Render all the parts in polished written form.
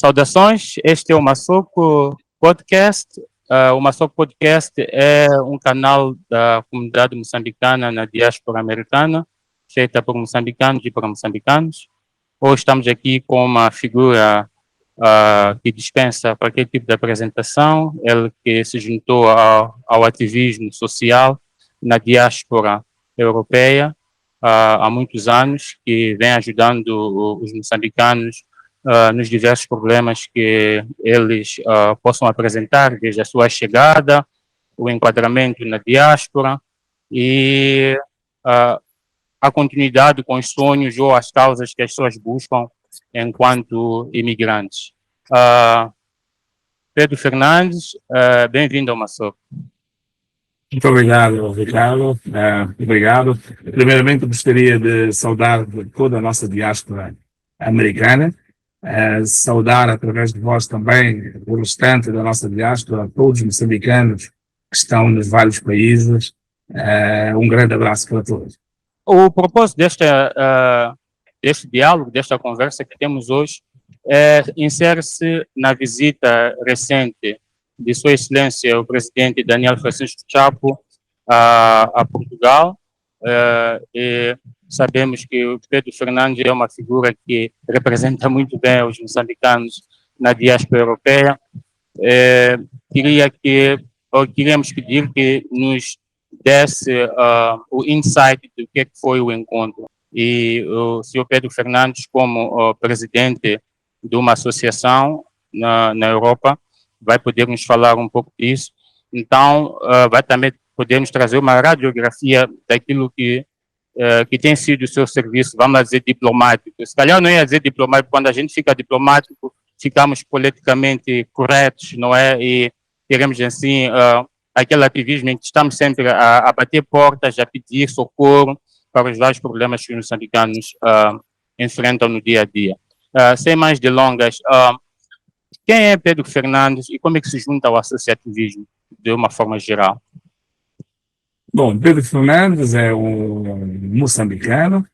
Saudações, este é o Massoko Podcast. O Massoko Podcast é um canal da comunidade moçambicana na diáspora americana, feita por moçambicanos e para moçambicanos. Hoje estamos aqui com uma figura que dispensa qualquer tipo de apresentação, ele que se juntou ao ativismo social na diáspora europeia há muitos anos, que vem ajudando os moçambicanos nos diversos problemas que eles possam apresentar, desde a sua chegada, o enquadramento na diáspora e a continuidade com os sonhos ou as causas que as pessoas buscam enquanto imigrantes. Pedro Fernandes, bem-vindo ao Massoko. Muito obrigado, Ricardo. Obrigado. Primeiramente, gostaria de saudar toda a nossa diáspora americana, saudar através de vós também o restante da nossa diáspora, todos os moçambicanos que estão nos vários países. Um grande abraço para todos. O propósito deste diálogo, desta conversa que temos hoje, insere-se na visita recente de Sua Excelência, o presidente Daniel Francisco Chapo, a Portugal. E sabemos que o Pedro Fernandes é uma figura que representa muito bem os moçambicanos na diáspora europeia. Queríamos pedir que nos desse o insight do que foi o encontro. E o senhor Pedro Fernandes, como presidente de uma associação na Europa, vai poder nos falar um pouco disso. Então, vai também poder nos trazer uma radiografia daquilo que tem sido o seu serviço, vamos dizer, diplomático. Se calhar não ia dizer diplomático, quando a gente fica diplomático, ficamos politicamente corretos, não é? E queremos, assim, aquele ativismo em que estamos sempre a bater portas, a pedir socorro para os vários problemas que os moçambicanos enfrentam no dia a dia. Sem mais delongas, quem é Pedro Fernandes e como é que se junta ao associativismo, de uma forma geral? Bom, Pedro Fernandes é um moçambicano,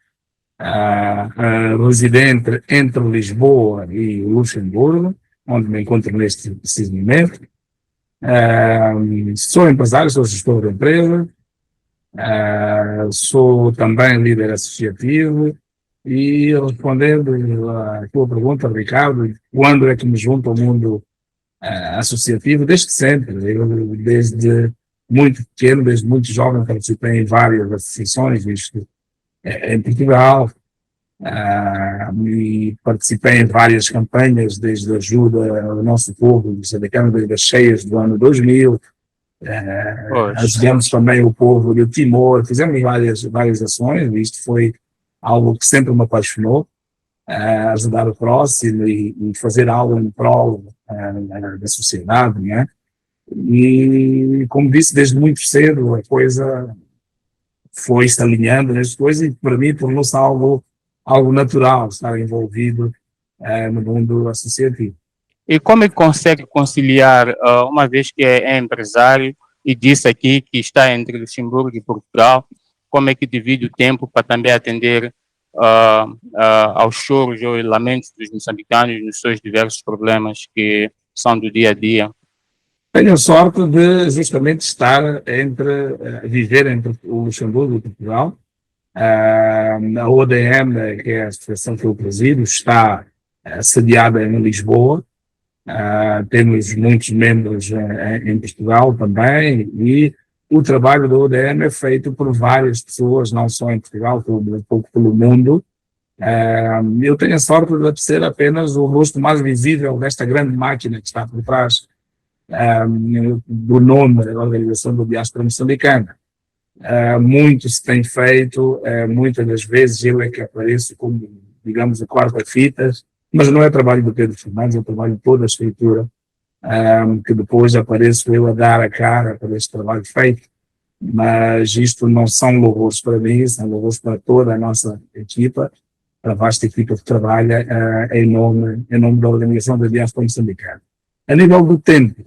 residente entre Lisboa e Luxemburgo, onde me encontro neste preciso momento. Sou empresário, sou gestor de empresa, sou também líder associativo. E respondendo à tua pergunta, Ricardo, quando é que me junto ao mundo associativo? Desde sempre. Eu, desde muito pequeno, desde muito jovem, participei em várias associações, isto em Portugal, e participei em várias campanhas, desde a ajuda ao nosso povo, desde as cheias do ano 2000, ajudamos também o povo de Timor, fizemos várias ações, e isto foi algo que sempre me apaixonou, ajudar o próximo e fazer algo em prol da sociedade, né? E, como disse, desde muito cedo a coisa foi se alinhando nessas coisas e para mim tornou-se algo natural estar envolvido no mundo associativo. E como é que consegue conciliar, uma vez que é empresário e disse aqui que está entre Luxemburgo e Portugal, como é que divide o tempo para também atender aos choros ou lamentos dos moçambicanos nos seus diversos problemas que são do dia a dia? Tenho a sorte de justamente viver entre o Luxemburgo e Portugal. A ODM, que é a associação que eu presido, está sediada em Lisboa. Temos muitos membros em Portugal também e o trabalho da ODM é feito por várias pessoas, não só em Portugal, como um pouco pelo mundo. Eu tenho a sorte de ser apenas o rosto mais visível desta grande máquina que está por trás do nome da Organização da Diáspora Moçambicana. Muito se tem feito, muitas das vezes eu é que apareço como, digamos, a quarta-fitas, mas não é trabalho do Pedro Fernandes, é trabalho de toda a estrutura, que depois apareço eu a dar a cara para este trabalho feito. Mas isto não são louvores para mim, são louvores para toda a nossa equipa, para a vasta equipa que trabalha em nome da Organização da Diáspora Moçambicana. A nível do tempo,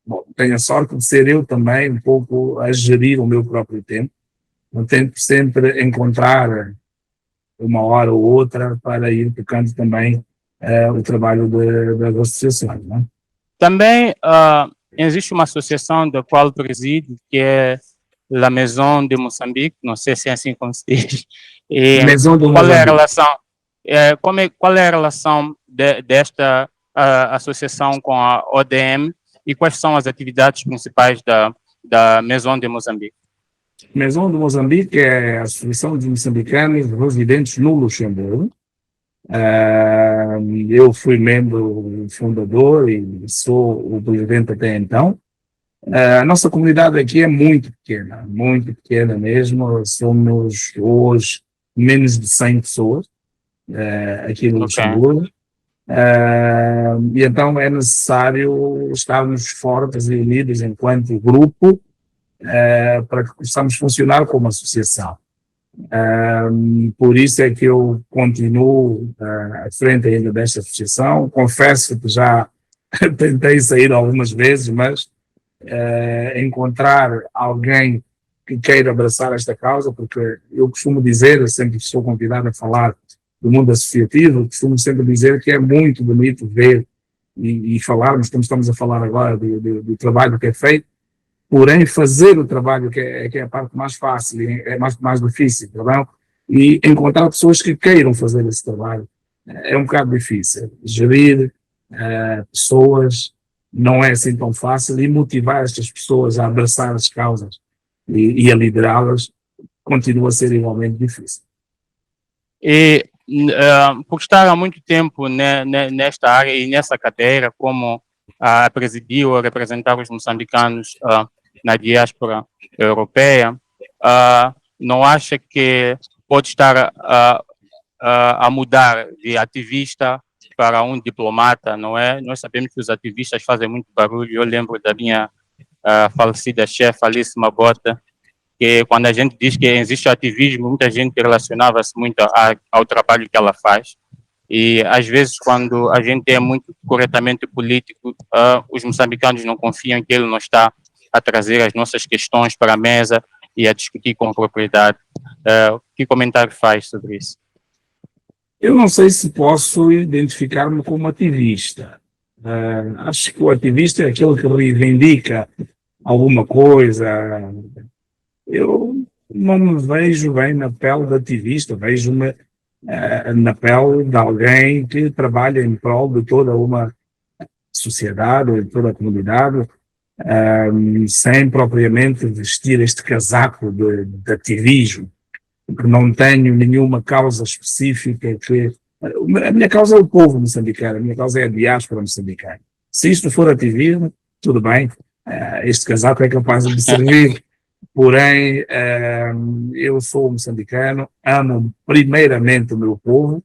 bom, tenho a sorte de ser eu também um pouco a gerir o meu próprio tempo. Eu tento sempre encontrar uma hora ou outra para ir tocando também o trabalho das associações, não é? Também existe uma associação da qual presido, que é La Maison de Moçambique, não sei se é assim como se diz. E Maison do qual é a Moçambique. relação, qual é a relação desta associação com a ODM e quais são as atividades principais da Maison de Moçambique? Maison do Moçambique é a Associação de Moçambicanos residentes no Luxemburgo. Eu fui membro fundador e sou o presidente até então. A nossa comunidade aqui é muito pequena mesmo. Somos hoje menos de 100 pessoas aqui no Ok. Luxemburgo. E então é necessário estarmos fortes e unidos enquanto grupo para que possamos funcionar como associação. Por isso é que eu continuo à frente ainda desta associação. Confesso que já tentei sair algumas vezes, mas encontrar alguém que queira abraçar esta causa, porque eu costumo dizer, eu sempre sou convidado a falar do mundo associativo, costumo sempre dizer que é muito bonito ver e falarmos, como estamos a falar agora, do trabalho que é feito, porém fazer o trabalho que é a parte mais fácil, é mais difícil, não? E encontrar pessoas que queiram fazer esse trabalho é um bocado difícil. Gerir pessoas não é assim tão fácil, e motivar estas pessoas a abraçar as causas e a liderá-las continua a ser igualmente difícil. E por estar há muito tempo nesta área e nessa cadeira, como a presidir ou representar os moçambicanos na diáspora europeia, não acha que pode estar a mudar de ativista para um diplomata, não é? Nós sabemos que os ativistas fazem muito barulho. Eu lembro da minha falecida chefe, Alice Mabota, que quando a gente diz que existe ativismo, muita gente relacionava-se muito ao trabalho que ela faz. E às vezes, quando a gente é muito corretamente político, os moçambicanos não confiam que ele não está a trazer as nossas questões para a mesa e a discutir com propriedade. Que comentário faz sobre isso? Eu não sei se posso identificar-me como ativista. Acho que o ativista é aquele que reivindica alguma coisa. Eu não me vejo bem na pele de ativista, vejo-me na pele de alguém que trabalha em prol de toda uma sociedade, de toda a comunidade, sem propriamente vestir este casaco de ativismo, porque não tenho nenhuma causa específica que... A minha causa é o povo moçambicano, a minha causa é a diáspora moçambicana. Se isto for ativismo, tudo bem, este casaco é capaz de servir. Porém, eu sou moçambicano, amo primeiramente o meu povo,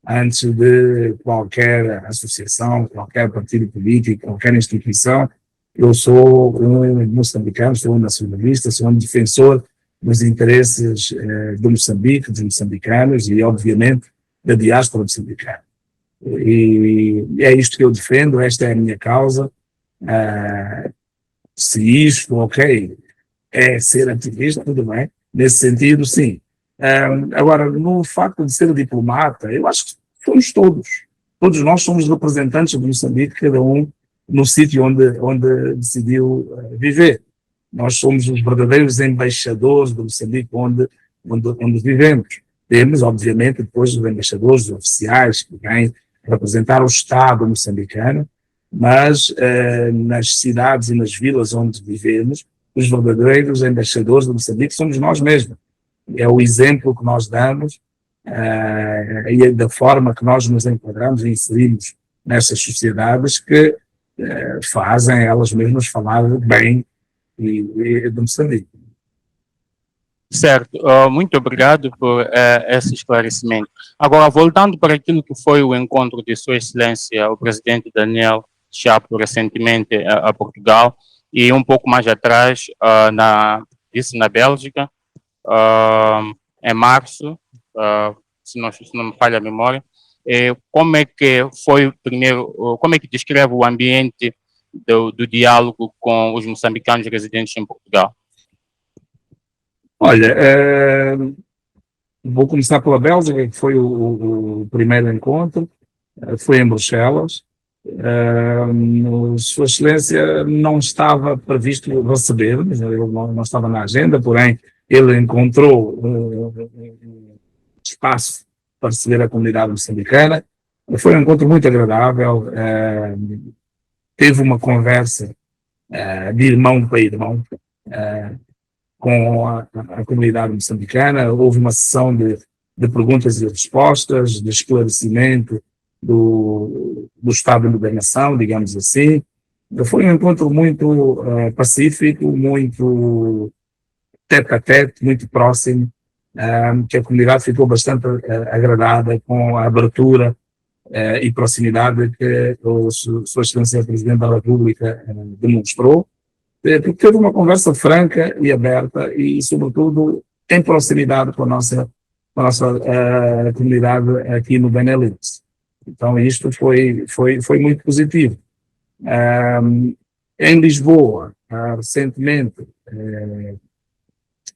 antes de qualquer associação, qualquer partido político, qualquer instituição. Eu sou um moçambicano, sou um nacionalista, sou um defensor dos interesses do Moçambique, dos moçambicanos e, obviamente, da diáspora moçambicana. E é isto que eu defendo, esta é a minha causa. Se isto, ok, é ser ativista, tudo bem, nesse sentido, sim. Agora, no facto de ser diplomata, eu acho que somos todos nós somos representantes de Moçambique, cada um no sítio onde decidiu viver. Nós somos os verdadeiros embaixadores de Moçambique onde vivemos. Temos, obviamente, depois os embaixadores, os oficiais, que vêm representar o Estado moçambicano, mas nas cidades e nas vilas onde vivemos, os verdadeiros embaixadores de Moçambique somos nós mesmos. É o exemplo que nós damos e da forma que nós nos enquadramos e inserimos nessas sociedades que fazem elas mesmas falar bem de Moçambique. Certo, muito obrigado por esse esclarecimento. Agora, voltando para aquilo que foi o encontro de Sua Excelência, o presidente Daniel Chapo, recentemente a Portugal, e um pouco mais atrás, na Bélgica, em março, se não me falha a memória. Como é que foi primeiro, como é que descreve o ambiente do diálogo com os moçambicanos residentes em Portugal? Olha, vou começar pela Bélgica, que foi o primeiro encontro. foi em Bruxelas. Sua Excelência não estava previsto receber-nos, ele não estava na agenda, porém ele encontrou espaço para receber a comunidade moçambicana. Foi um encontro muito agradável, teve uma conversa de irmão para irmão com a comunidade moçambicana, houve uma sessão de perguntas e respostas, de esclarecimento do estado da nação, digamos assim. Foi um encontro muito pacífico, muito tete-a-tete, muito próximo, que a comunidade ficou bastante agradada com a abertura e proximidade que o Sua Excelência Presidente da República demonstrou, porque teve uma conversa franca e aberta e, sobretudo, em proximidade com a nossa comunidade aqui no Benelux. Então, isto foi muito positivo. Em Lisboa, recentemente,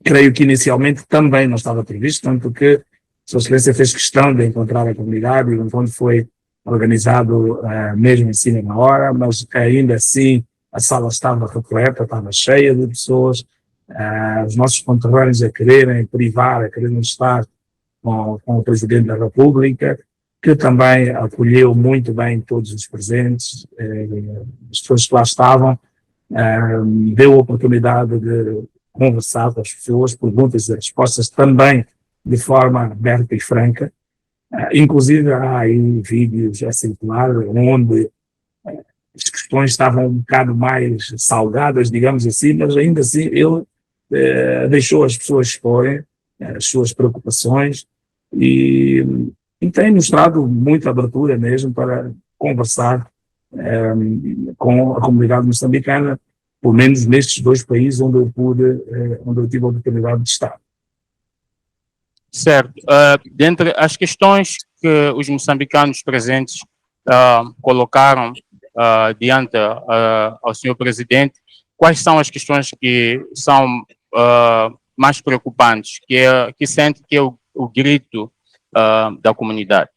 creio que inicialmente também não estava previsto, tanto que Sua Excelência fez questão de encontrar a comunidade, e o encontro foi organizado mesmo em cima na hora, mas ainda assim a sala estava repleta, estava cheia de pessoas, os nossos conterrâneos a quererem privar, a quererem estar com o Presidente da República, que também acolheu muito bem todos os presentes, as pessoas que lá estavam, deu a oportunidade de conversar com as pessoas, perguntas e respostas também de forma aberta e franca. Inclusive há aí vídeos a circular onde as questões estavam um bocado mais salgadas, digamos assim, mas ainda assim ele deixou as pessoas exporem as suas preocupações e tem mostrado muita abertura mesmo para conversar com a comunidade moçambicana, pelo menos nestes dois países onde eu tive a oportunidade de estar. Certo. Dentre as questões que os moçambicanos presentes colocaram diante ao senhor presidente, quais são as questões que são mais preocupantes, que sente que é o grito da comunidade?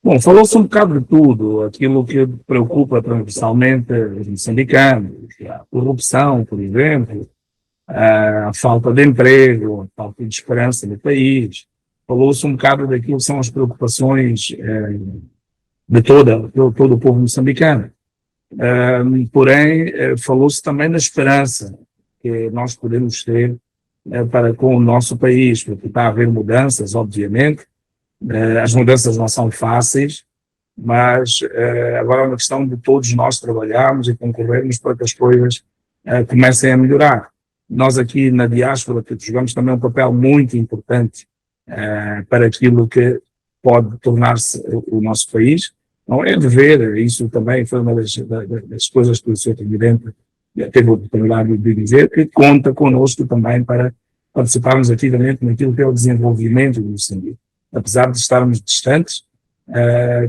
Bom, falou-se um bocado de tudo, aquilo que preocupa transversalmente os moçambicanos, a corrupção, por exemplo, a falta de emprego, a falta de esperança no país. Falou-se um bocado daquilo que são as preocupações de todo o povo moçambicano. Porém, falou-se também da esperança que nós podemos ter para com o nosso país, porque está a haver mudanças, obviamente. As mudanças não são fáceis, mas agora é uma questão de todos nós trabalharmos e concorrermos para que as coisas comecem a melhorar. Nós aqui na diáspora jogamos também um papel muito importante para aquilo que pode tornar-se o nosso país. Não é dever, isso também foi uma das coisas que o Sr. Presidente teve a oportunidade de dizer, que conta connosco também para participarmos ativamente naquilo que é o desenvolvimento do Moçambique. Apesar de estarmos distantes,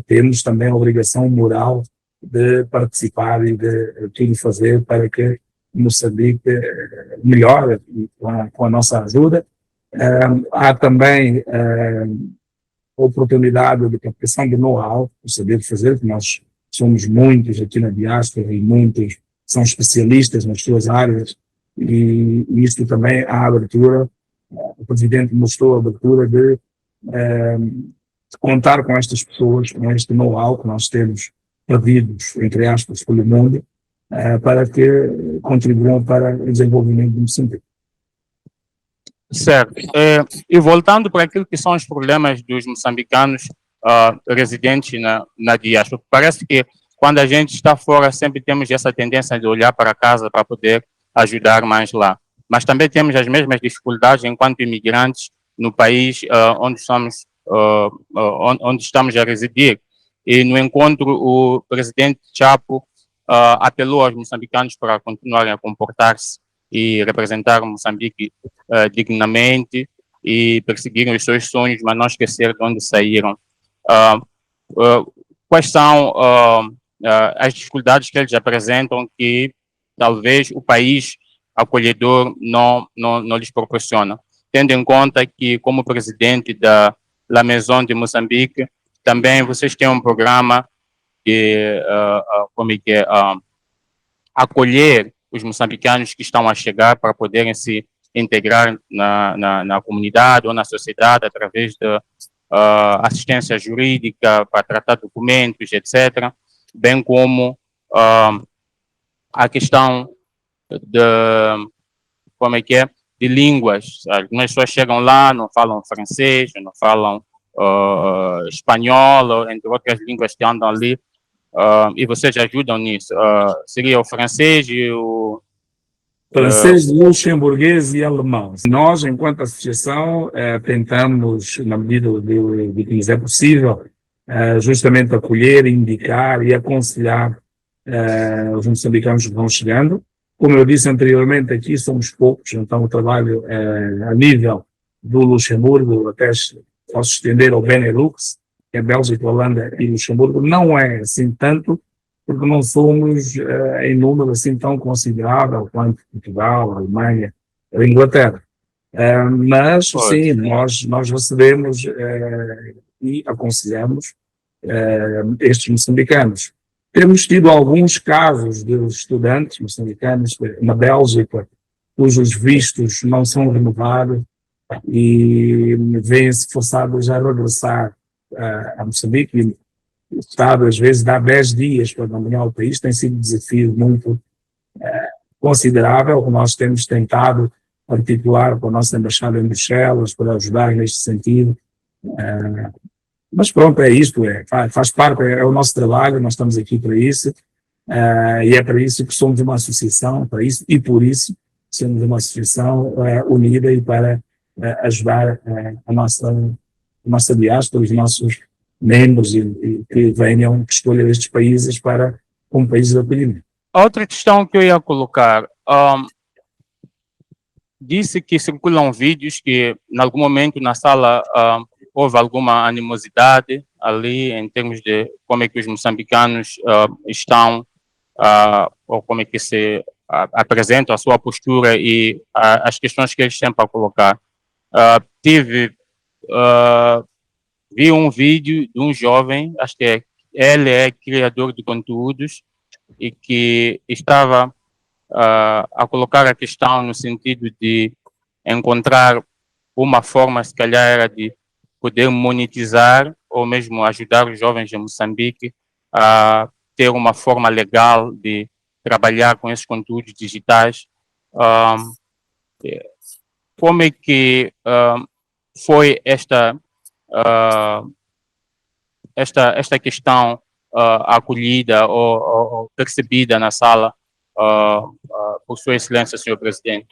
temos também a obrigação moral de participar e de tudo fazer para que Moçambique melhore com a nossa ajuda. Há também a oportunidade de captação de know-how, o saber fazer, que nós somos muitos aqui na diáspora e muitos são especialistas nas suas áreas, e isto também há abertura. O Presidente mostrou a abertura de contar com estas pessoas, com este know-how que nós temos perdidos, entre aspas, pelo mundo, para que contribuam para o desenvolvimento do Moçambique. Certo. E voltando para aquilo que são os problemas dos moçambicanos residentes na diáspora, parece que quando a gente está fora sempre temos essa tendência de olhar para casa para poder ajudar mais lá. Mas também temos as mesmas dificuldades enquanto imigrantes no país onde estamos a residir. E no encontro o presidente Chapo apelou aos moçambicanos para continuarem a comportar-se e representar Moçambique dignamente e perseguirem os seus sonhos, mas não esquecer de onde saíram. Quais são as dificuldades que eles apresentam que talvez o país acolhedor não lhes proporciona? Tendo em conta que, como presidente da La Maison de Moçambique, também vocês têm um programa de acolher os moçambicanos que estão a chegar para poderem se integrar na comunidade ou na sociedade através da assistência jurídica para tratar documentos, etc., bem como a questão de línguas. Algumas pessoas chegam lá, não falam francês, não falam espanhol, entre outras línguas que andam ali, e vocês ajudam nisso. Seria o francês e o... Francês, luxemburguês e alemão. Nós, enquanto associação, tentamos, na medida do que nos é possível, justamente acolher, indicar e aconselhar os moçambicanos que vão chegando. Como eu disse anteriormente, aqui somos poucos, então o trabalho a nível do Luxemburgo, até posso estender ao Benelux, que é Bélgica, Holanda e Luxemburgo, não é assim tanto, porque não somos em número assim tão considerável quanto Portugal, a Alemanha ou a Inglaterra. Mas, sim, nós recebemos e aconselhamos estes moçambicanos. Temos tido alguns casos de estudantes moçambicanos na Bélgica cujos vistos não são renovados e vêm-se forçados a regressar a Moçambique. O Estado, às vezes, dá 10 dias para abandonar o país. Tem sido um desafio muito considerável, que nós temos tentado articular com a nossa embaixada em Bruxelas para ajudar neste sentido. Mas pronto, é isto, faz parte, é o nosso trabalho, nós estamos aqui para isso, e é para isso que somos uma associação, para isso e por isso somos uma associação unida e para ajudar a nossa diáspora, os nossos membros e que venham escolher estes países como países de acolhimento. Outra questão que eu ia colocar, disse que circulam vídeos que, em algum momento na sala, houve alguma animosidade ali em termos de como é que os moçambicanos estão, ou como é que se apresentam a sua postura e as questões que eles têm para colocar. Vi um vídeo de um jovem, acho que ele é criador de conteúdos e que estava a colocar a questão no sentido de encontrar uma forma, se calhar, era de poder monetizar ou mesmo ajudar os jovens de Moçambique a ter uma forma legal de trabalhar com esses conteúdos digitais. Como é que foi esta questão acolhida ou percebida na sala por Sua Excelência, Senhor Presidente?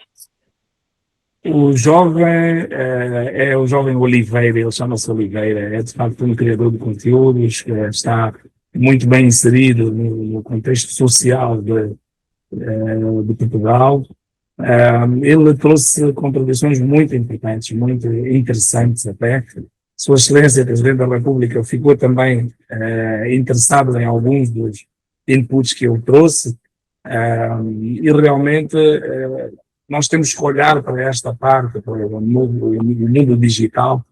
O jovem é o jovem Oliveira, ele chama-se Oliveira, é de facto um criador de conteúdos, que está muito bem inserido no contexto social de Portugal. Ele trouxe contribuições muito importantes, muito interessantes até. Sua Excelência, Presidente da República, ficou também interessado em alguns dos inputs que eu trouxe e realmente nós temos que olhar para esta parte, para o mundo digital,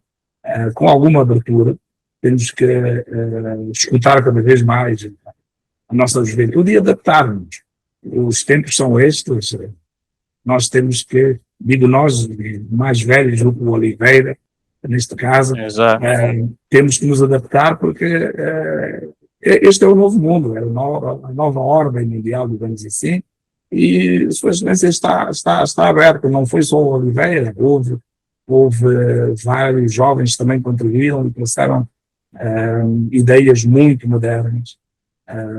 com alguma abertura. Temos que escutar cada vez mais a nossa juventude e adaptar-nos. Os tempos são estes. Nós temos que, digo nós, mais velhos do que o Oliveira, neste caso, temos que nos adaptar porque este é o novo mundo, é a nova ordem mundial, digamos assim, e Sua Excelência está aberta. Não foi só o Oliveira, houve vários jovens que também contribuíram e trouxeram ideias muito modernas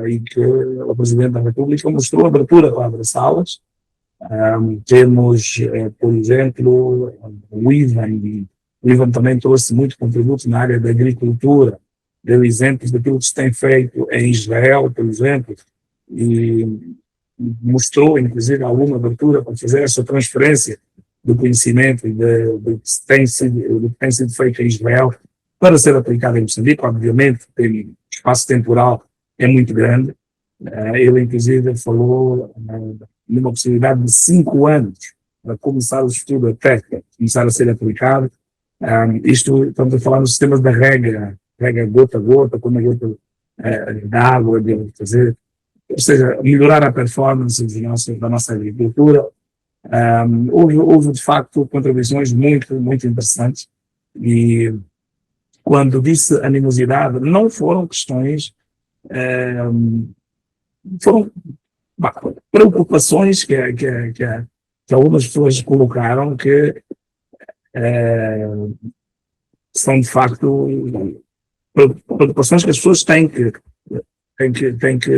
e que o Presidente da República mostrou abertura para abraçá-las. Temos, por exemplo, o Ivan também trouxe muito contributo na área da agricultura, deu exemplos daquilo que se tem feito em Israel, por exemplo, e mostrou, inclusive, alguma abertura para fazer essa transferência do conhecimento do que tem sido feito em Israel para ser aplicado em Moçambique. Obviamente, o espaço temporal é muito grande. Ele, inclusive, falou numa possibilidade de 5 anos para começar o estudo até começar a ser aplicado. Estamos a falar nos sistemas da regra pega gota a gota, com uma gota de água, de fazer, ou seja, melhorar a performance da nossa agricultura. Houve, de facto, contribuições muito, muito interessantes. E quando disse animosidade, não foram questões, foram preocupações que algumas pessoas colocaram que são, de facto, preocupações que as pessoas têm que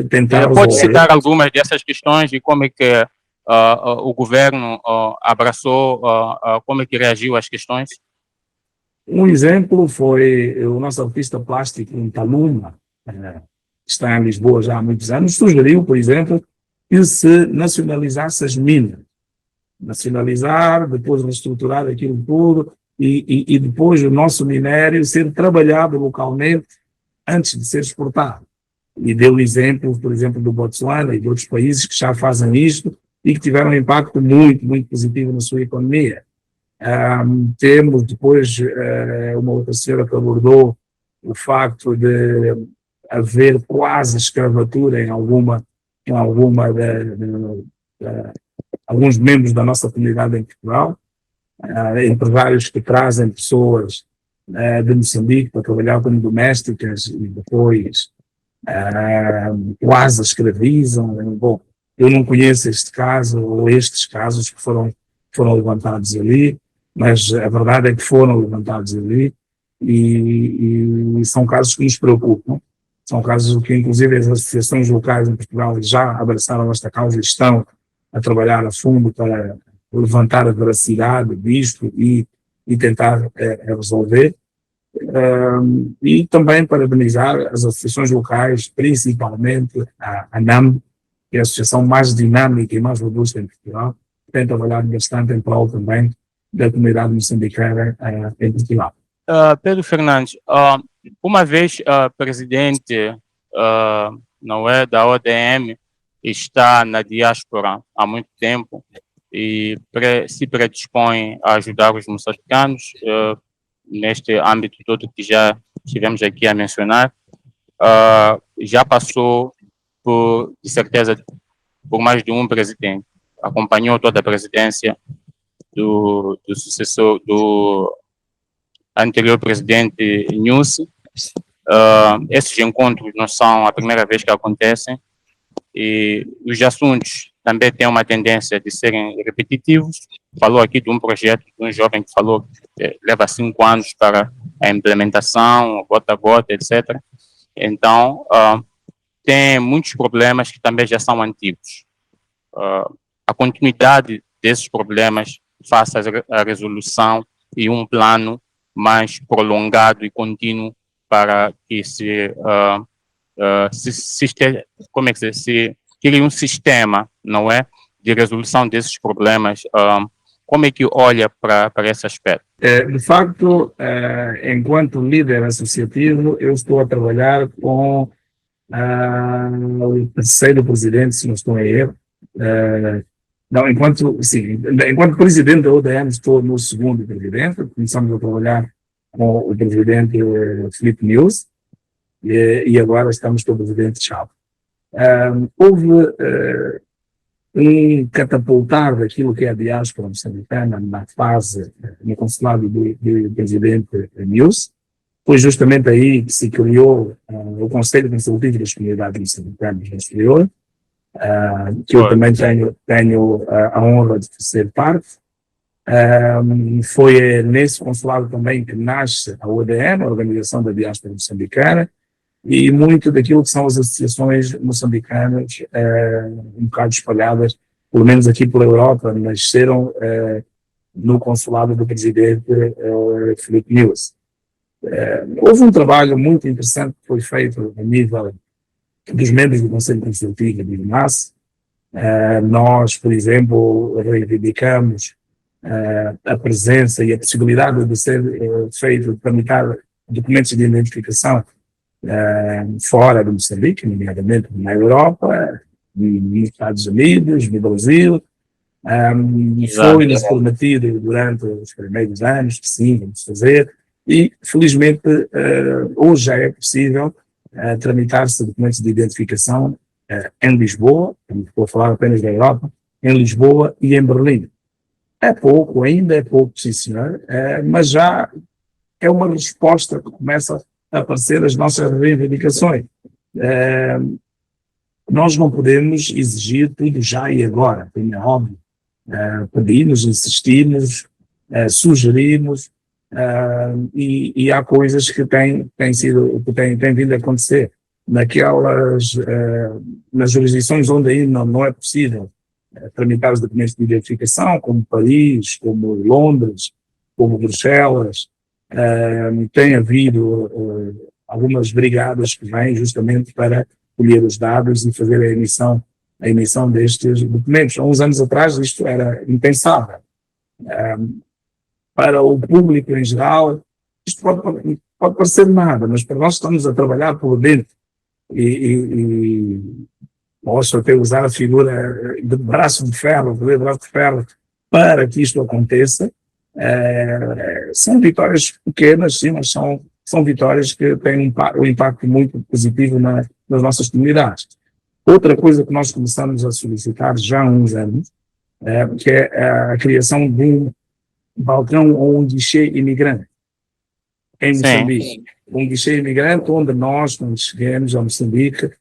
tentar Pode resolver. citar algumas dessas questões e como é que o governo abraçou, como é que reagiu às questões? Um exemplo foi o nosso artista plástico em Taluma, que está em Lisboa já há muitos anos, sugeriu, por exemplo, que se nacionalizasse as minas. Nacionalizar, depois reestruturar aquilo tudo e depois o nosso minério ser trabalhado localmente antes de ser exportado. E deu exemplos, por exemplo, do Botsuana e de outros países que já fazem isto e que tiveram um impacto muito, muito positivo na sua economia. Temos depois uma outra senhora que abordou o facto de haver quase escravatura em alguns membros da nossa comunidade em Portugal, empresários que trazem pessoas de Moçambique para trabalhar como domésticas e depois quase escravizam. Bom, eu não conheço este caso ou estes casos que foram levantados ali, mas a verdade é que foram levantados ali e são casos que nos preocupam. São casos que, inclusive, as associações locais em Portugal já abraçaram esta causa e estão a trabalhar a fundo para levantar a veracidade disto e tentar resolver. E também parabenizar as associações locais, principalmente a ANAM, que é a associação mais dinâmica e mais robusta em Portugal, que tem trabalhado bastante em prol também da comunidade moçambicana em Portugal. Pedro Fernandes, uma vez presidente não é, da ODM, está na diáspora há muito tempo e se predispõe a ajudar os moçambicanos neste âmbito todo que já estivemos aqui a mencionar. Já passou, de certeza, por mais de um presidente. Acompanhou toda a presidência do sucessor do anterior presidente Nyusi. Esses encontros não são a primeira vez que acontecem e os assuntos também têm uma tendência de serem repetitivos. Falou aqui de um projeto de um jovem que falou que leva 5 anos para a implementação, gota a gota, etc. Então, tem muitos problemas que também já são antigos. A continuidade desses problemas face à resolução e um plano mais prolongado e contínuo para que se crie um sistema, não é, de resolução desses problemas. Como é que olha para esse aspecto? De facto, enquanto líder associativo, eu estou a trabalhar com o terceiro presidente, se não estou a erro. Não, enquanto presidente da ODM, estou no segundo presidente. Começamos a trabalhar com o presidente Filipe Nyusi e agora estamos com o presidente Chávez. Houve um catapultar daquilo que é a diáspora moçambicana na fase, no consulado do presidente Nyusi. Foi justamente aí que se criou o Conselho Consultivo das Comunidades Moçambicanas no Exterior, que eu também tenho a honra de fazer parte. Foi nesse consulado também que nasce a ODM, a Organização da Diáspora Moçambicana, e muito daquilo que são as associações moçambicanas, um bocado espalhadas, pelo menos aqui pela Europa, nasceram no consulado do presidente Filipe Nyusi. Houve um trabalho muito interessante que foi feito a nível dos membros do Conselho Consultivo do INAS. Nós, por exemplo, reivindicamos a presença e a possibilidade de ser feito, tramitar documentos de identificação fora de Moçambique, nomeadamente na Europa, nos Estados Unidos, no Brasil. Foi-nos prometido durante os primeiros anos que sim, vamos fazer. e, felizmente, hoje já é possível tramitar-se documentos de identificação em Lisboa, vou falar apenas da Europa, em Lisboa e em Berlim. É pouco, ainda é pouco, sim senhor, mas já é uma resposta que começa a aparecer às nossas reivindicações. Nós não podemos exigir tudo já e agora, é óbvio. Pedimos, insistimos, sugerimos, e há coisas que têm vindo a acontecer. Nas jurisdições onde ainda não é possível tramitar os documentos de identificação, como Paris, como Londres, como Bruxelas, tem havido algumas brigadas que vêm justamente para colher os dados e fazer a emissão destes documentos. Há uns anos atrás isto era impensável. Para o público em geral, isto pode parecer nada, mas para nós estamos a trabalhar por dentro e posso até usar a figura de braço de ferro, para que isto aconteça. São vitórias pequenas, sim, mas são vitórias que têm um impacto muito positivo nas nossas comunidades. Outra coisa que nós começamos a solicitar já há uns anos, que é a criação de um balcão ou um guichê imigrante em Moçambique. Um guichê imigrante onde nós, quando chegamos a Moçambique,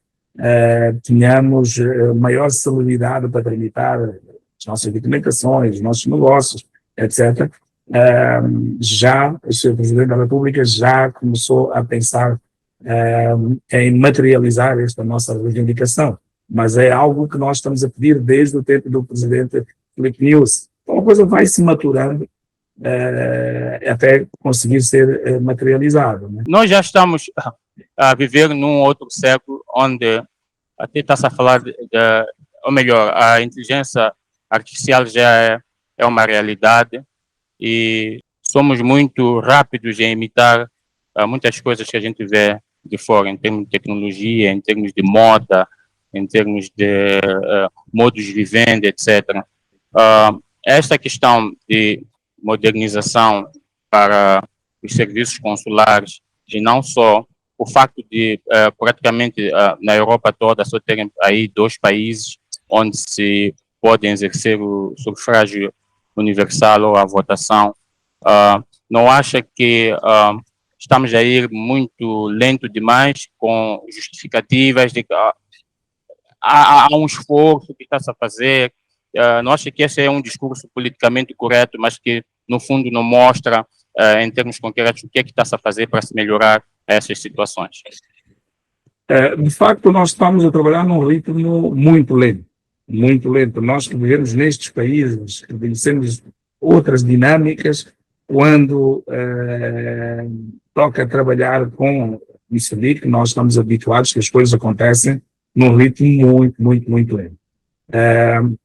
tenhamos maior celeridade para tramitar as nossas documentações, os nossos negócios, etc. Já o Sr. Presidente da República já começou a pensar em materializar esta nossa reivindicação, mas é algo que nós estamos a pedir desde o tempo do Presidente Filipe Nyusi. Então a coisa vai se maturando até conseguir ser materializado. Né? Nós já estamos a viver num outro século onde até está-se a falar ou melhor, a inteligência artificial já é uma realidade e somos muito rápidos em imitar muitas coisas que a gente vê de fora, em termos de tecnologia, em termos de moda, em termos de modos de vivenda, etc. Esta questão de modernização para os serviços consulares, e não só o facto de praticamente na Europa toda só terem aí 2 países onde se podem exercer o sufrágio universal ou a votação, não acha que estamos a ir muito lento demais com justificativas de que há um esforço que está-se a fazer? Não acha que esse é um discurso politicamente correto, mas que no fundo não mostra, em termos concretos, o que é que está-se a fazer para se melhorar essas situações? De facto, nós estamos a trabalhar num ritmo muito lento, muito lento. Nós que vivemos nestes países, que conhecemos outras dinâmicas, quando toca trabalhar com Moçambique, nós estamos habituados que as coisas acontecem num ritmo muito, muito, muito lento.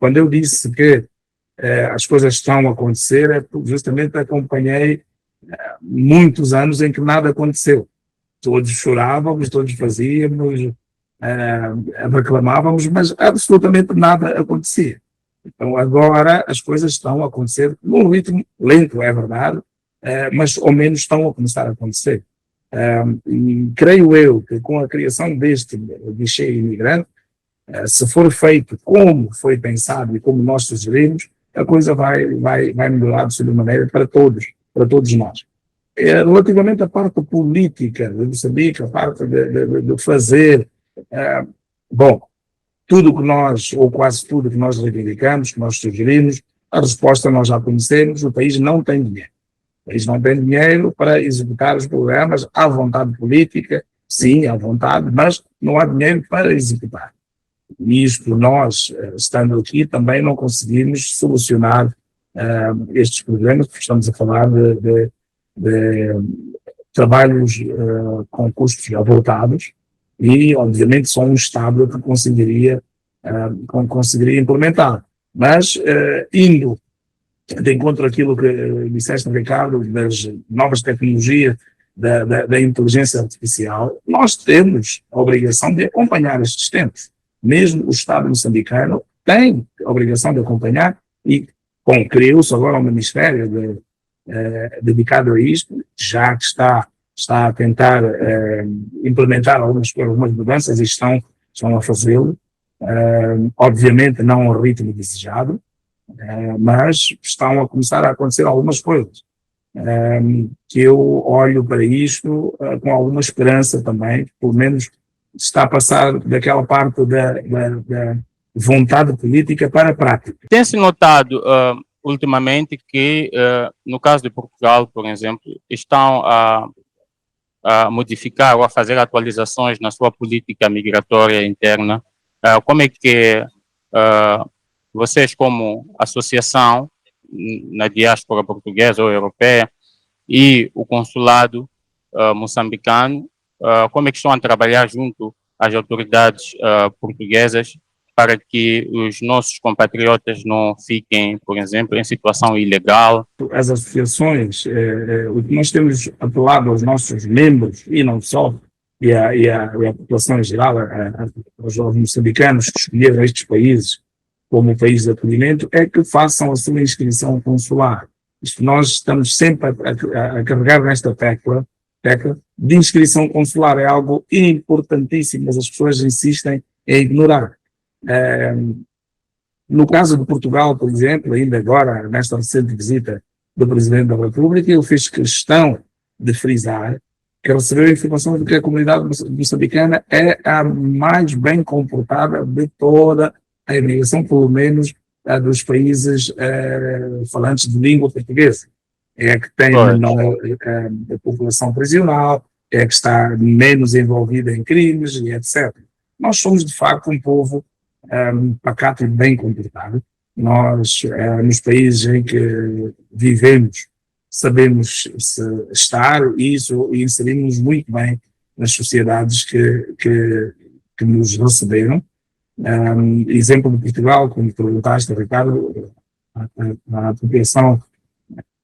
Quando eu disse que as coisas estão a acontecer, é porque justamente acompanhei muitos anos em que nada aconteceu. Todos chorávamos, todos fazíamos, reclamávamos, mas absolutamente nada acontecia. Então agora as coisas estão a acontecer num ritmo lento, é verdade, mas ao menos estão a começar a acontecer. E creio eu que com a criação deste guichê imigrante, se for feito como foi pensado e como nós sugerimos, a coisa vai melhorar de sobremaneira para todos nós. Relativamente à parte política de Moçambique, a parte de fazer, bom, tudo que nós, ou quase tudo que nós reivindicamos, que nós sugerimos, a resposta nós já conhecemos: o país não tem dinheiro. O país não tem dinheiro para executar os programas. Há vontade política, sim, há vontade, mas não há dinheiro para executar. E isto nós, estando aqui, também não conseguimos solucionar estes problemas, porque estamos a falar de trabalhos com custos avultados e, obviamente, só um Estado que conseguiria implementar. Mas, indo de encontro àquilo que disseste, Ricardo, das novas tecnologias, da inteligência artificial, nós temos a obrigação de acompanhar estes tempos. Mesmo o Estado moçambicano tem a obrigação de acompanhar e criou-se agora um Ministério dedicado a isto, já que está a tentar implementar algumas mudanças e estão a fazê-lo, obviamente não ao ritmo desejado, mas estão a começar a acontecer algumas coisas, que eu olho para isto com alguma esperança também, pelo menos está a passar daquela parte da vontade política para a prática. Tem-se notado ultimamente que, no caso de Portugal, por exemplo, estão a modificar ou a fazer atualizações na sua política migratória interna. Como é que vocês, como associação na diáspora portuguesa ou europeia e o consulado moçambicano, como é que estão a trabalhar junto às autoridades portuguesas para que os nossos compatriotas não fiquem, por exemplo, em situação ilegal? As associações, o que nós temos apelado aos nossos membros, e não só, e a população em geral, aos moçambicanos que escolheram estes países como país de acolhimento, é que façam a sua inscrição consular. Isto nós estamos sempre a carregar nesta tecla de inscrição consular. É algo importantíssimo, mas as pessoas insistem em ignorar. No caso de Portugal, por exemplo, ainda agora, nesta recente visita do Presidente da República, eu fiz questão de frisar que recebeu a informação de que a comunidade moçambicana é a mais bem comportada de toda a imigração, pelo menos dos países falantes de língua portuguesa. É a que tem menor população prisional, é a que está menos envolvida em crimes e etc. Nós somos, de facto, um povo pacato e bem comportado. Nós, nos países em que vivemos, sabemos estar e inserimos muito bem nas sociedades que nos receberam. Exemplo de Portugal, como perguntaste, Ricardo, a população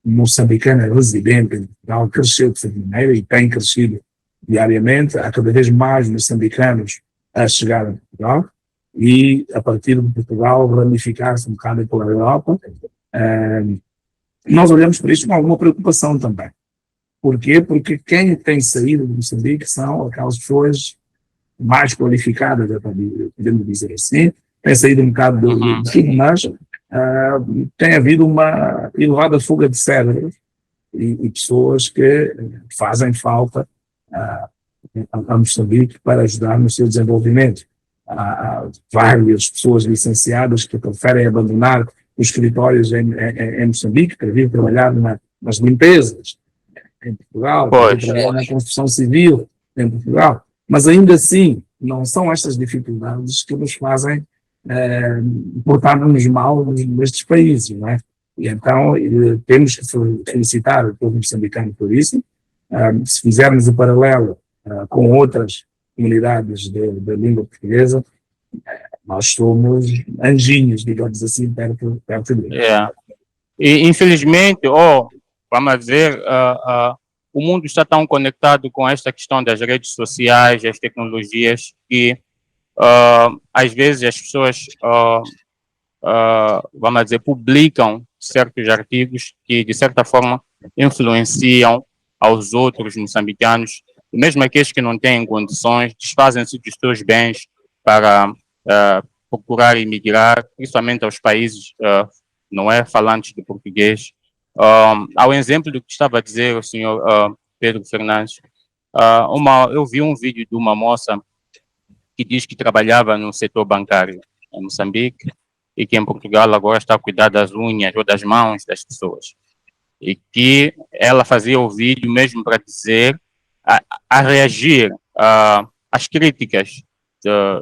moçambicana residente em Portugal cresceu de maneira e tem crescido diariamente. Há cada vez mais moçambicanos a chegar a Portugal e, a partir de Portugal, ramificar-se um bocado pela Europa. Nós olhamos para isto com alguma preocupação também. Porquê? Porque quem tem saído de Moçambique são aquelas pessoas mais qualificadas, podemos dizer assim, tem saído um bocado do tudo, mas tem havido uma elevada fuga de cérebros e pessoas que fazem falta a Moçambique para ajudar no seu desenvolvimento. Há várias pessoas licenciadas que preferem abandonar os escritórios em Moçambique para vir trabalhar nas limpezas em Portugal, para vir trabalhar na construção civil em Portugal. Mas ainda assim, não são estas dificuldades que nos fazem portar-nos mal nestes países, não é? E então temos que felicitar o povo moçambicano por isso. Se fizermos o paralelo com outras comunidades da língua portuguesa, nós somos anjinhos, digamos assim, perto deles. E infelizmente, vamos dizer, o mundo está tão conectado com esta questão das redes sociais, as tecnologias, que às vezes as pessoas, vamos dizer, publicam certos artigos que, de certa forma, influenciam aos outros moçambicanos, mesmo aqueles que não têm condições, desfazem-se dos seus bens para procurar emigrar, principalmente aos países não é falantes de português. Ao exemplo do que estava a dizer o senhor Pedro Fernandes, eu vi um vídeo de uma moça que diz que trabalhava no setor bancário em Moçambique e que em Portugal agora está a cuidar das unhas ou das mãos das pessoas. E que ela fazia o vídeo mesmo para dizer, a reagir às críticas de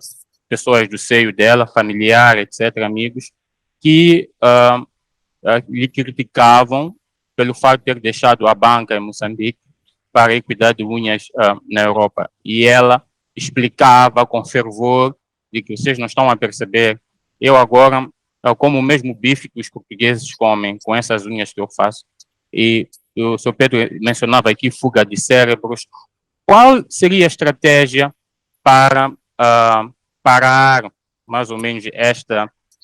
pessoas do seio dela, familiar, etc., amigos, que lhe criticavam pelo fato de ter deixado a banca em Moçambique para ir cuidar de unhas na Europa. E ela explicava com fervor de que vocês não estão a perceber, eu agora como o mesmo bife que os portugueses comem com essas unhas que eu faço. E o Sr. Pedro mencionava aqui fuga de cérebros. Qual seria a estratégia para parar mais ou menos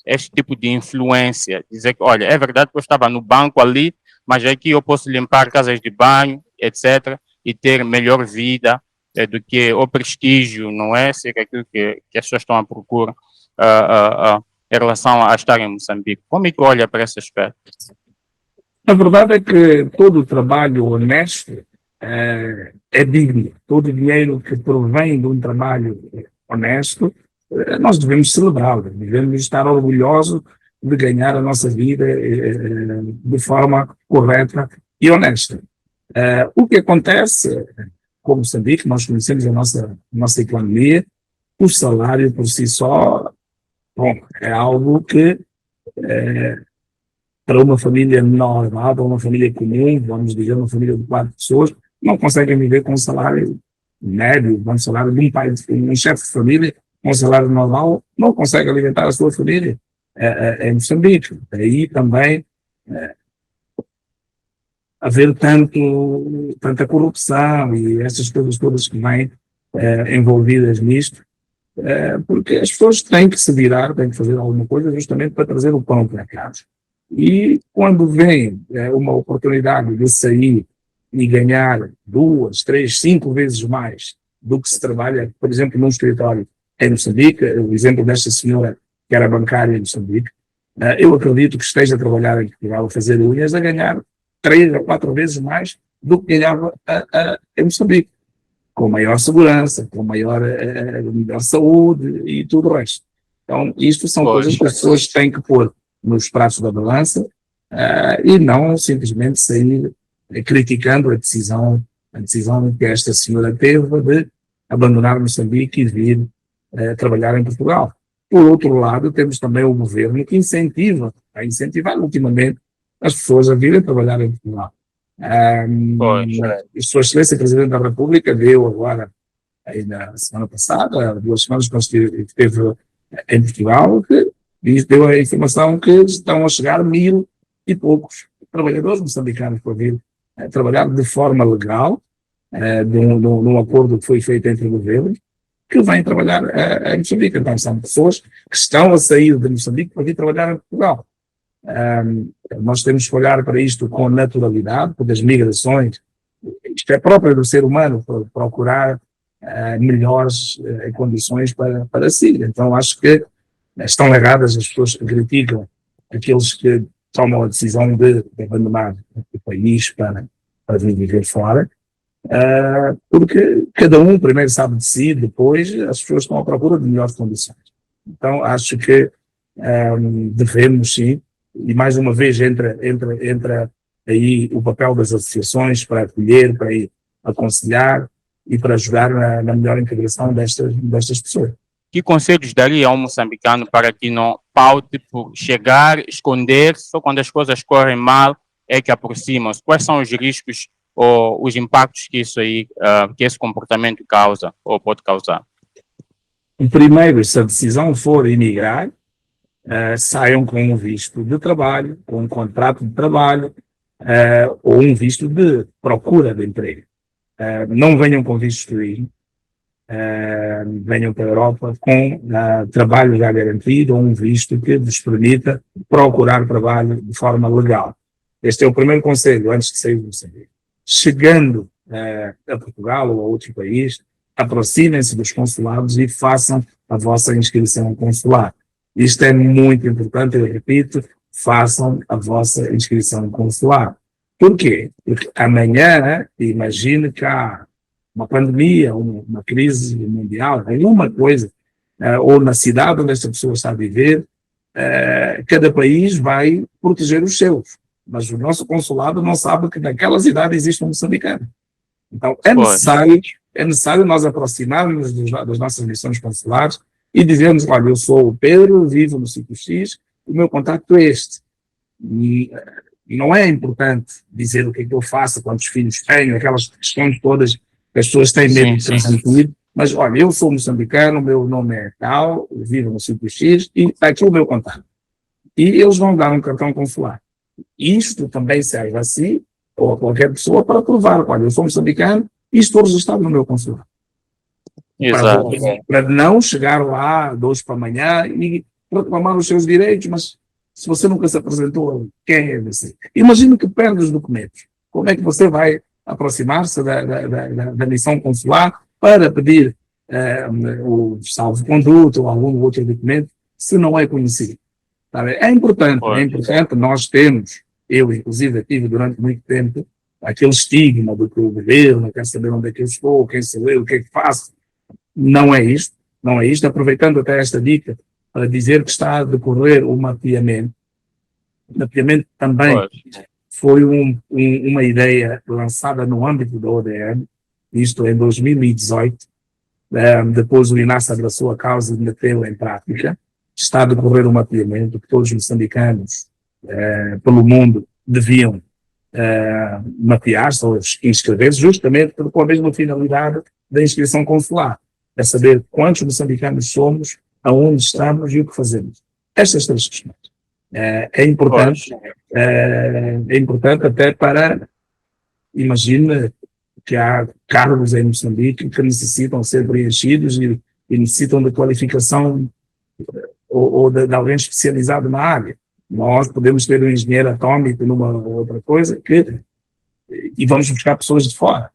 este tipo de influência? Dizer que, olha, é verdade que eu estava no banco ali, mas aqui eu posso limpar casas de banho, etc., e ter melhor vida do que o prestígio, não é? Ser aquilo que as pessoas estão à procura em relação a estar em Moçambique. Como é que olha para esse aspecto? A verdade é que todo o trabalho honesto é digno. Todo o dinheiro que provém de um trabalho honesto, nós devemos celebrá-lo, devemos estar orgulhosos de ganhar a nossa vida de forma correta e honesta. O que acontece, como Moçambique, nós conhecemos a nossa economia, o salário por si só, bom, é algo que para uma família normal, para uma família comum, vamos dizer, uma família de 4 pessoas, não conseguem viver com um salário médio, um salário de um pai, um chefe de família, com um salário normal, não consegue alimentar a sua família em Moçambique. Daí também haver tanta corrupção e essas coisas todas que vêm envolvidas nisto, porque as pessoas têm que se virar, têm que fazer alguma coisa justamente para trazer o pão para casa. E quando vem uma oportunidade de sair e ganhar 2, 3, 5 vezes mais do que se trabalha, por exemplo, num escritório em Moçambique, o exemplo desta senhora que era bancária em Moçambique, eu acredito que esteja a trabalhar em Portugal, a fazer unhas, a ganhar 3 ou 4 vezes mais do que ganhava em Moçambique, com maior segurança, com melhor saúde e tudo o resto. Então, isto são coisas que as pessoas têm que pôr nos pratos da balança e não simplesmente sair criticando a decisão que esta senhora teve de abandonar Moçambique e vir trabalhar em Portugal. Por outro lado, temos também o governo que a incentivar ultimamente as pessoas a virem trabalhar em Portugal. Sua Excelência Presidente da República deu agora, aí na semana passada, 2 semanas que esteve em Portugal, que deu a informação que estão a chegar 1.000 e poucos trabalhadores moçambicanos para vir trabalhar de forma legal, de um acordo que foi feito entre o governo, que vêm trabalhar em Moçambique. Então, são pessoas que estão a sair de Moçambique para vir trabalhar em Portugal. Nós temos que olhar para isto com naturalidade, porque as migrações, isto é próprio do ser humano, para procurar melhores condições para si. Então, acho que estão erradas as pessoas que criticam aqueles que tomam a decisão de abandonar o país para vir viver fora, porque cada um primeiro sabe de si, depois as pessoas estão à procura de melhores condições. Então, acho que devemos, sim, e mais uma vez entra aí o papel das associações para acolher, para aconselhar e para ajudar na melhor integração destas pessoas. Que conselhos daria a um moçambicano para que não paute por chegar, esconder, só quando as coisas correm mal é que aproximam-se? Quais são os riscos ou os impactos que isso aí, que esse comportamento causa ou pode causar? Primeiro, se a decisão for emigrar, saiam com um visto de trabalho, com um contrato de trabalho ou um visto de procura de emprego. Não venham com visto de turismo, venham para a Europa com trabalho já garantido ou um visto que vos permita procurar trabalho de forma legal. Este é o primeiro conselho antes de sair do Moçambique. Chegando a Portugal ou a outro país, aproximem-se dos consulados e façam a vossa inscrição consular. Isto é muito importante, eu repito, façam a vossa inscrição consular. Por quê? Porque amanhã, imagine que há uma pandemia, uma crise mundial, alguma coisa, ou na cidade onde esta pessoa está a viver, cada país vai proteger os seus. Mas o nosso consulado não sabe que naquela cidade existe um moçambicano. Então, é necessário nós aproximarmos das nossas missões consulares e dizermos, olha, eu sou o Pedro, vivo no sítio X, o meu contacto é este. E não é importante dizer o que é que eu faço, quantos filhos tenho, aquelas questões todas que as pessoas têm medo de transmitir, mas olha, eu sou moçambicano, o meu nome é tal, vivo no sítio X e está aqui o meu contacto. E eles vão dar um cartão consular. Isto também serve a si, ou a qualquer pessoa, para provar, olha, eu sou moçambicano e estou registrado no meu consulado. Para não chegar lá 2 para amanhã e reclamar os seus direitos, mas se você nunca se apresentou, quem é você? Imagina que perde os documentos. Como é que você vai aproximar-se da missão consular para pedir o salvo-conduto ou algum outro documento se não é conhecido? Tá bem? É importante, nós temos, eu inclusive tive durante muito tempo, aquele estigma do que o governo quer saber onde é que eu estou, quem sou eu, o que é que faço. Não é isto, não é isto. Aproveitando até esta dica para dizer que está a decorrer o mapeamento. O mapeamento também foi uma ideia lançada no âmbito da ODM, isto em 2018. Depois o INAS abraçou a causa e meteu em prática. Está a decorrer o mapeamento que todos os moçambicanos pelo mundo deviam mapear-se ou inscrever-se, justamente com a mesma finalidade da inscrição consular, é saber quantos moçambicanos somos, aonde estamos e o que fazemos. Estas três questões. É importante até para, imagina que há cargos em Moçambique que necessitam ser preenchidos e necessitam de qualificação ou de alguém especializado na área. Nós podemos ter um engenheiro atômico numa outra coisa e vamos buscar pessoas de fora.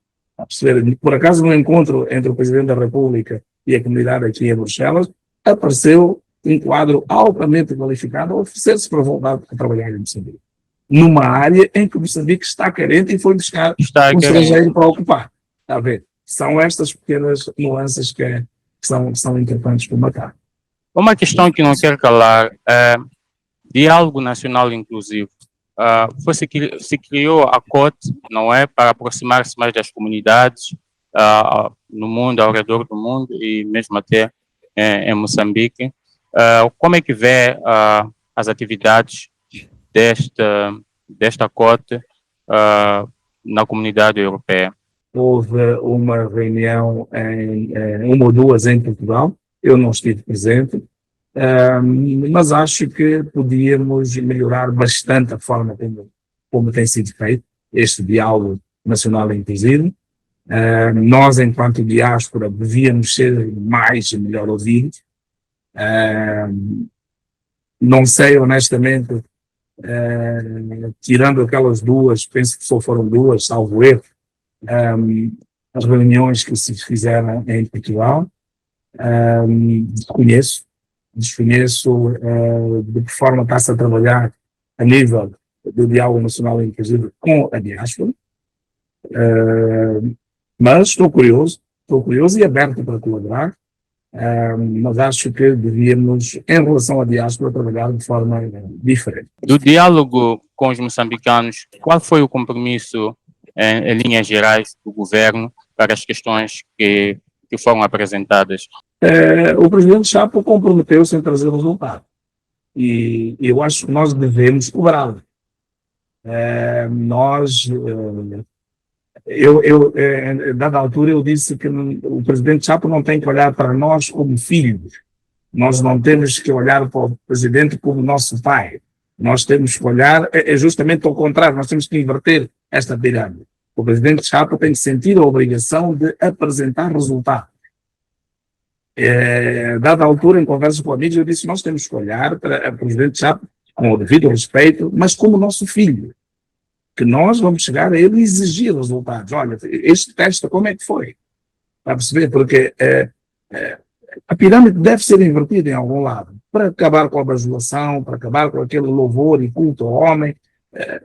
Por acaso, no encontro entre o Presidente da República e a comunidade aqui em Bruxelas, apareceu um quadro altamente qualificado a oferecer-se para voltar a trabalhar em Moçambique. Numa área em que Moçambique está carente e foi buscar um estrangeiro para ocupar. Está a ver? São estas pequenas nuances que são importantes para matar. Uma questão que não quero calar é diálogo nacional inclusivo. Se criou a COT, não é, para aproximar-se mais das comunidades no mundo, ao redor do mundo e mesmo até em Moçambique. Como é que vê as atividades desta COT na comunidade europeia? Houve uma reunião, uma ou duas em Portugal, eu não estive presente, mas acho que podíamos melhorar bastante a forma como tem sido feito este diálogo nacional inclusivo. Nós, enquanto diáspora, devíamos ser mais e melhor ouvidos. Não sei, honestamente, tirando aquelas duas, penso que só foram duas, salvo erro, as reuniões que se fizeram em Portugal, desconheço de que forma está-se a trabalhar a nível do diálogo nacional inclusive com a diáspora, mas estou curioso e aberto para colaborar, mas acho que devíamos, em relação à diáspora, trabalhar de forma diferente. Do diálogo com os moçambicanos, qual foi o compromisso em linhas gerais do governo para as questões que foram apresentadas? O presidente Chapo comprometeu-se em trazer resultado e eu acho que nós devemos cobrá-lo. Dada altura eu disse que o presidente Chapo não tem que olhar para nós como filhos, nós não temos que olhar para o presidente como nosso pai, nós temos que olhar, justamente ao contrário, nós temos que inverter esta pirâmide. O presidente Chapo tem que sentir a obrigação de apresentar resultados. Dada altura, em conversas com amigos, eu disse, nós temos que olhar para o presidente Chapo com o devido respeito, mas como nosso filho, que nós vamos chegar a ele e exigir resultados. Olha, este teste, como é que foi? Para perceber, porque a pirâmide deve ser invertida em algum lado, para acabar com a bajulação, para acabar com aquele louvor e culto ao homem.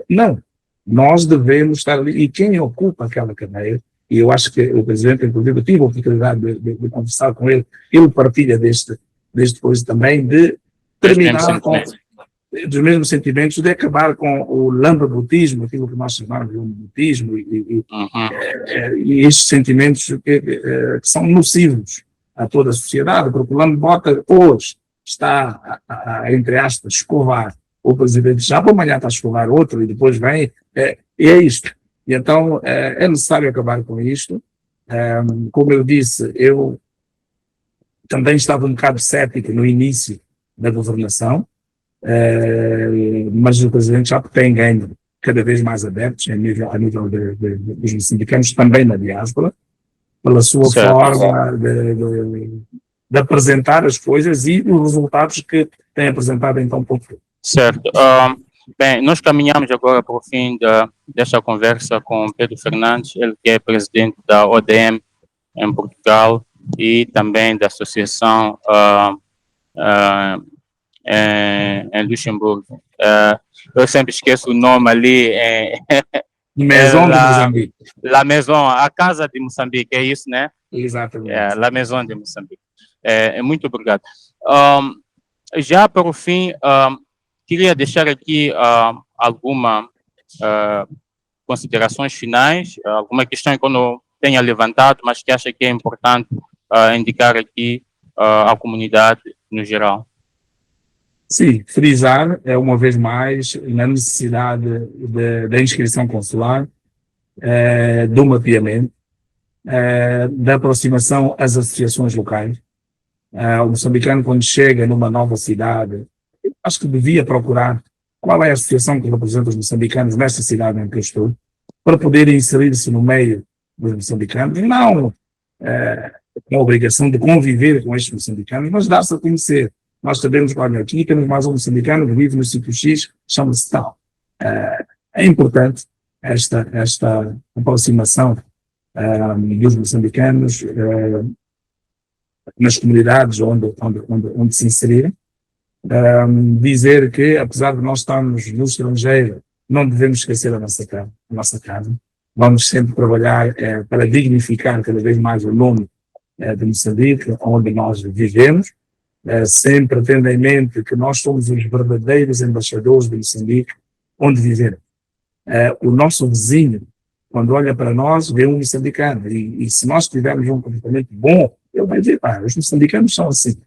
Não, nós devemos estar ali, e quem ocupa aquela cadeia, e eu acho que o presidente, inclusive, eu tive a oportunidade de conversar com ele, ele partilha deste coisa também, de terminar com dos mesmos sentimentos, de acabar com o lambabutismo, aquilo que nós chamamos de lambabutismo, e estes sentimentos que são nocivos a toda a sociedade, porque o lambota hoje está, entre aspas, escovar o presidente Chapo, amanhã está a escovar outro, e depois vem, e é isto. E então é necessário acabar com isto. Como eu disse, eu também estava um bocado cético no início da governação, mas o presidente Chapo tem ganho cada vez mais adeptos a nível dos moçambicanos, também na diáspora, pela sua forma de apresentar as coisas e os resultados que tem apresentado em tão pouco tempo. Certo. Bem, nós caminhamos agora para o fim desta conversa com Pedro Fernandes, ele que é presidente da ODM em Portugal e também da Associação ah, em Luxemburgo. Eu sempre esqueço o nome ali, é Maison de Moçambique. La Maison, a Casa de Moçambique, é isso, né? Exatamente. La Maison de Moçambique. Muito obrigado. Já para o fim, queria deixar aqui algumas considerações finais, alguma questão que eu não tenha levantado, mas que acha que é importante indicar aqui à comunidade no geral. Sim, frisar, uma vez mais, na necessidade da inscrição consular, do mapeamento, da aproximação às associações locais. O moçambicano, quando chega numa nova cidade, acho que devia procurar qual é a associação que representa os moçambicanos nesta cidade em que eu estou, para poder inserir-se no meio dos moçambicanos, e não com a obrigação de conviver com estes moçambicanos, mas dar-se a conhecer. Nós sabemos que, olha, aqui temos mais um moçambicano que vive no sítio X, chama-se tal. É importante esta aproximação dos moçambicanos nas comunidades onde se inserirem. Dizer que, apesar de nós estarmos no estrangeiro, não devemos esquecer a nossa casa. Vamos sempre trabalhar para dignificar cada vez mais o nome de Moçambique, onde nós vivemos, sempre tendo em mente que nós somos os verdadeiros embaixadores de Moçambique, onde vivemos. O nosso vizinho, quando olha para nós, vê um moçambicano, e se nós tivermos um comportamento bom, ele vai dizer, os moçambicanos são assim.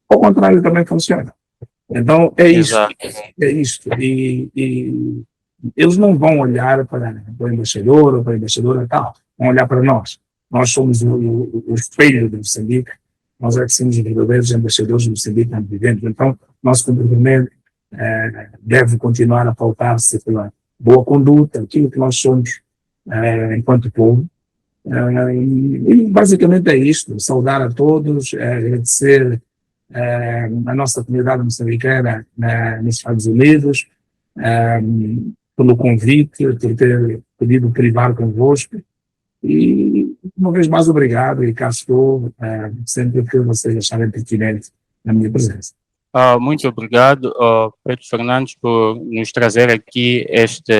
Ao contrário, também funciona. Então, é isto. E eles não vão olhar para o embaixador ou para a embaixadora tal, vão olhar para nós. Nós somos o espelho de Moçambique, nós é que somos os verdadeiros embaixadores de Moçambique onde vivemos. Então, nosso comportamento deve continuar a pautar-se pela boa conduta, aquilo que nós somos enquanto povo. E basicamente é isto, saudar a todos, agradecer a nossa comunidade moçambicana nos Estados Unidos, pelo convite, por ter podido privar convosco, e uma vez mais obrigado, e cá estou sempre que vocês acharem pertinente na minha presença. Muito obrigado, Pedro Fernandes, por nos trazer aqui este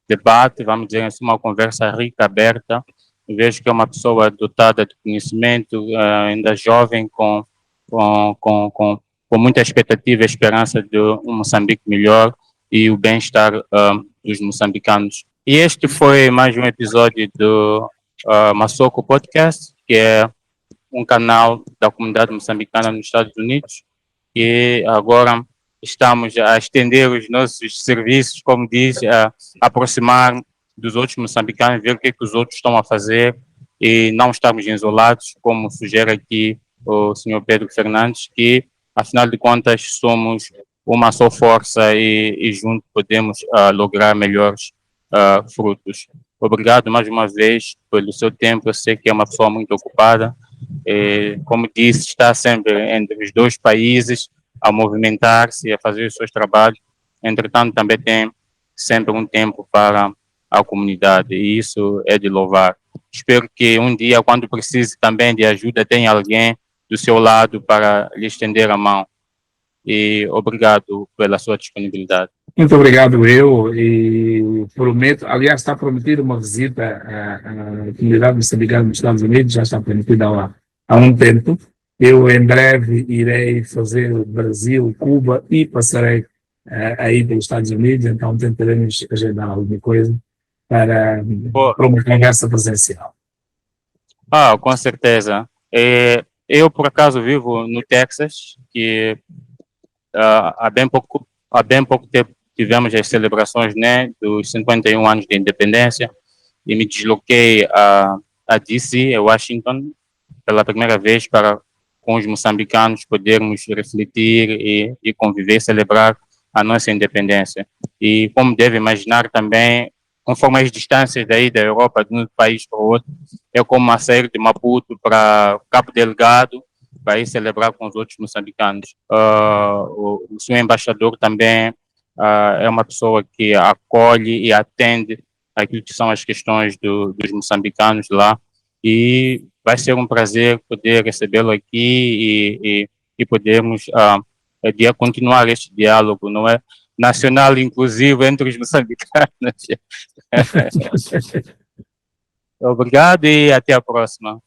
debate, vamos dizer assim, uma conversa rica, aberta. Eu vejo que é uma pessoa dotada de conhecimento, ainda jovem, com muita expectativa e esperança de um Moçambique melhor e o bem-estar dos moçambicanos. E este foi mais um episódio do Massoco Podcast, que é um canal da comunidade moçambicana nos Estados Unidos, e agora estamos a estender os nossos serviços, como diz, a aproximar dos outros moçambicanos, ver o que os outros estão a fazer e não estarmos isolados, como sugere aqui o senhor Pedro Fernandes, que, afinal de contas, somos uma só força e juntos podemos lograr melhores frutos. Obrigado mais uma vez pelo seu tempo, eu sei que é uma pessoa muito ocupada, como disse, está sempre entre os dois países a movimentar-se, a fazer os seus trabalhos, entretanto também tem sempre um tempo para a comunidade e isso é de louvar. Espero que um dia, quando precise também de ajuda, tenha alguém do seu lado para lhe estender a mão. E obrigado pela sua disponibilidade. Muito obrigado, e prometo, aliás, está prometida uma visita à comunidade moçambicana nos Estados Unidos, já está prometida há um tempo. Eu, em breve, irei fazer o Brasil, Cuba e passarei aí pelos Estados Unidos, então tentaremos agendar alguma coisa para uma conversa presencial. Com certeza. Eu, por acaso, vivo no Texas, que há bem pouco tempo tivemos as celebrações, né, dos 51 anos de independência, e me desloquei a DC, a Washington, pela primeira vez para com os moçambicanos podermos refletir e conviver, celebrar a nossa independência. E como deve imaginar também, conforme as distâncias daí da Europa, de um país para o outro, é como a sair de Maputo para Cabo Delgado, vai celebrar com os outros moçambicanos. O senhor embaixador também é uma pessoa que acolhe e atende aquilo que são as questões dos moçambicanos lá, e vai ser um prazer poder recebê-lo aqui e podermos continuar este diálogo, não é? Nacional, inclusive, entre os moçambicanos. Obrigado e até a próxima.